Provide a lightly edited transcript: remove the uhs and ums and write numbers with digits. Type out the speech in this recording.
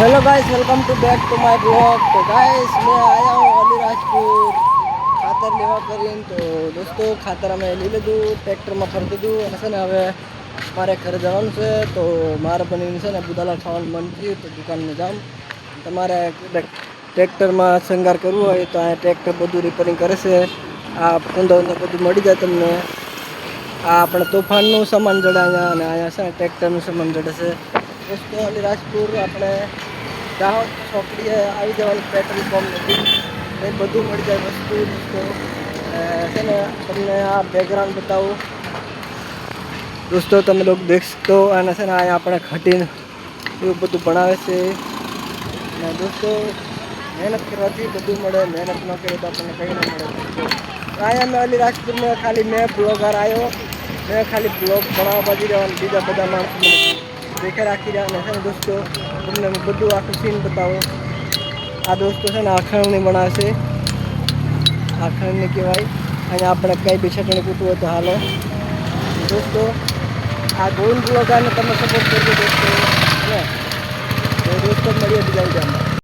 Hello guys, welcome to back to my blog. तो guys मैं आया हूँ अलीराजपुर खातर लेवा કરીને। तो દોસ્તો ખાતર અમે લઈ લીધું, ટ્રેક્ટરમાં ફરી દીધું અને છે ને હવે મારે ઘરે જવાનું છે. તો મારે બનીને છે ને બુદાલા ખાવાનું મન થયું તો દુકાનમાં જાઉં. તમારે ટ્રેક્ટરમાં શણગાર કરવું હોય તો આ ટ્રેક્ટર બધું રિપેરિંગ કરે છે. આ ઊંધા બધું મળી જાય તમને. આ આપણે તોફાનનું સામાન જડે અહીંયા, અને અહીંયા છે ને ટ્રેક્ટરનું સામાન જડે છે. દોસ્તો અલીરાજપુર આપણે દાહોદ ચોકડીએ આવી જવાનું, પેટ્રોલ પંપ નથી એ બધું મળી જાય વસ્તુ. દોસ્તો છે ને તમને આ બેકગ્રાઉન્ડ બતાવું. દોસ્તો તમે લોકો દેખતો અને છે ને અહીંયા આપણે ખટીને એવું બધું ભણાવે છે. અને દોસ્તો મહેનત કરવાથી બધું મળે, મહેનત ન કરીએ તો આપણને કંઈ ના મળે. અહીંયા મેં અલીરાજપુર મેં ખાલી મેં બ્લોગર આવ્યો, મેં ખાલી બ્લોગ બનાવવા બાજુ રહેવાનું, બીજા બધા માણસો મને દેખે રાખી રહ્યા. અને છે ને દોસ્તો તમને બધું આખું સીન બતાવો. આ દોસ્તો છે ને આખણની બનાવે છે, આખણની કહેવાય. અહીંયા આપણે કંઈ બી ચટણી કૂટવું હોય તો હાલો. દોસ્તો આ ગોવિંદ બ્લોગરને તમે સપોર્ટ કરજો દોસ્તો. તો દોસ્તો મળીએ બીજા વિડીયોમાં.